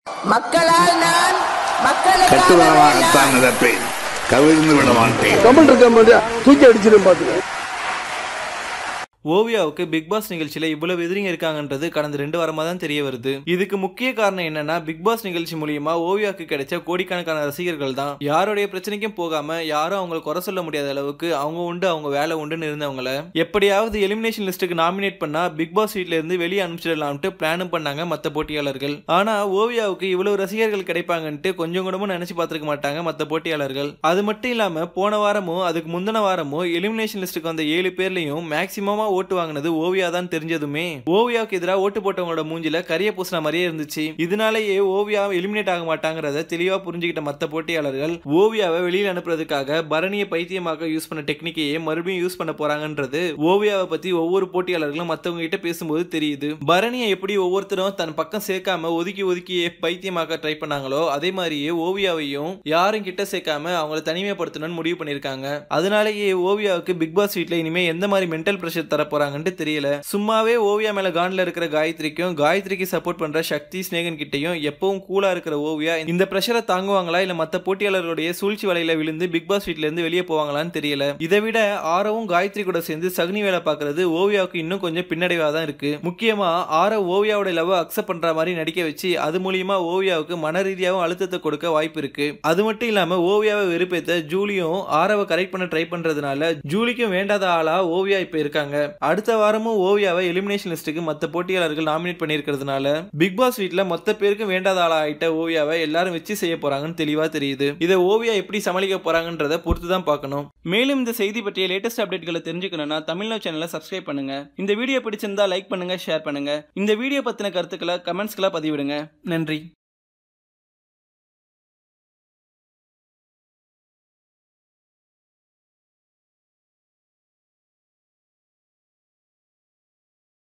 மக்களால் நான் கட்டுவரமாகத்தான் நடப்பேன், கவிழ்ந்து விட மாட்டேன். கமல் இருக்க தூக்கி அடிச்சிடும் பாத்துக்க. ஓவியாவுக்கு பிக் பாஸ் நிகழ்ச்சியில இவ்வளவு எதிரிங்க இருக்காங்கன்றது கடந்த 2 வாரமா தான் தெரிய வருது. இதுக்கு முக்கிய காரணம் என்னன்னா, பிக் பாஸ் நிகழ்ச்சி மூலியமா ஓவியாவுக்கு கிடைச்ச கோடிக்கணக்கான ரசிகர்கள் தான். யாருடைய பிரச்சனைக்கும் போகாம யாரும் அவங்களை குறை சொல்ல முடியாத அளவுக்கு அவங்க உண்டு அவங்க வேலை உண்டுன்னு இருந்தவங்கள எப்படியாவது எலிமினேஷன் லிஸ்ட்டுக்கு நாமினேட் பண்ணா பிக் பாஸ் வீட்ல இருந்து வெளியே அனுப்பிச்சிடலாம்ட்டு பிளானும் பண்ணாங்க மத்த போட்டியாளர்கள். ஆனா ஓவியாவுக்கு இவ்வளவு ரசிகர்கள் கிடைப்பாங்கன்ட்டு கொஞ்சம் கூடமும் நினைச்சு பார்த்திருக்க மாட்டாங்க மத்த போட்டியாளர்கள். அது மட்டும் இல்லாம போன வாரமும் அதுக்கு முந்தின வாரமும் எலிமினேஷன் லிஸ்ட்டுக்கு வந்த 7 பேர்லயும் மேக்சிமமா ஓட்டு வாங்கினது ஓவியா தான் தெரிஞ்சதுமே ஓவியாவுக்கு எதிராக ஓட்டு போட்டவங்களோட மூஞ்சில கரிய பூசின மாதிரியே இருந்துச்சு. இதனாலேயே ஓவியா எலிமினேட் ஆக மாட்டாங்கிறத தெளிவா புரிஞ்சுக்கிட்ட மத்த போட்டியாளர்கள் ஓவியாவை வெளியில அனுப்புறதுக்காக பரணியை பைத்தியமாக யூஸ் பண்ண டெக்னிக்கையே மறுபடியும் யூஸ் பண்ண போறாங்கன்றது ஓவியாவை பத்தி ஒவ்வொரு போட்டியாளர்களும் மத்தவங்க கிட்ட பேசும்போது தெரியுது. பரணியை எப்படி ஒவ்வொருத்தரும் தன் பக்கம் சேர்க்காம ஒதுக்கி ஒதுக்கி பைத்தியமாக ட்ரை பண்ணாங்களோ அதே மாதிரியே ஓவியாவையும் யாரும் கிட்ட சேர்க்காம அவங்களை தனிமைப்படுத்தணும்னு முடிவு பண்ணிருக்காங்க. அதனாலேயே ஓவியாவுக்கு பிக் பாஸ் வீட்ல இனிமே எந்த மாதிரி மென்டல் பிரஷர் தர போறாங்கன்னு தெரியல. சும்மாவே ஓவியா மேல கான்ல இருக்கிற காயத்ரிக்கு சப்போர்ட் பண்ற சக்தி ஸ்நேகன் கிட்டையும் எப்பவும் கூலா இருக்கிற ஓவியா இந்த பிரஷரை தாங்குவாங்களா இல்ல மத்த போட்டியாளர்களுடைய சூழ்ச்சி வலையில விழுந்து பிக் பாஸ் வீட்ல இருந்து வெளியே போவாங்களான்னு தெரியல. இதை விட ஆரவும் காயத்ரி கூட சேர்ந்து சகுனி வேலை பாக்குறது ஓவியாவுக்கு இன்னும் கொஞ்சம் பின்னடைவா தான் இருக்கு. முக்கியமா ஆரவ் ஓவியாவோட லவ் அக்செப்ட் பண்ற மாதிரி நடிக்க வச்சு அது மூலியமா ஓவியாவுக்கு மன ரீதியாகவும் அழுத்தத்தை கொடுக்க வாய்ப்பு இருக்கு. அது மட்டும் இல்லாம ஓவியாவை வெறுப்பேத்த ஜூலியும் ஆரவை கரெக்ட் பண்ண ட்ரை பண்றதுனால ஜூலிக்கும் வேண்டாத ஆளா ஓவியா இப்ப இருக்காங்க. அடுத்த வாரமும் ஓவியாவை எலிமினேஷன் லிஸ்ட்டுக்கு மத்த போட்டியாளர்கள் நாமினேட் பண்ணியிருக்கிறதுனால பிக் பாஸ் வீட்ல மொத்த பேருக்கு வேண்டாத ஆளா ஆயிட்ட ஓவியாவை எல்லாரும் வச்சு செய்ய போறாங்கன்னு தெளிவா தெரியுது. இதை ஓவியா எப்படி சமாளிக்க போறாங்கன்றத பொறுத்து தான் பார்க்கணும். மேலும் இந்த செய்தி பற்றிய லேட்டஸ்ட் அப்டேட்களை தெரிஞ்சுக்கணும்னா தமிழ்நாடு சேனலை சப்ஸ்கிரைப் பண்ணுங்க. இந்த வீடியோ பிடிச்சிருந்தா லைக் பண்ணுங்க, ஷேர் பண்ணுங்க. இந்த வீடியோ பத்தின கருத்துக்களை கமெண்ட்ஸ்களை பதிவிடுங்க. நன்றி.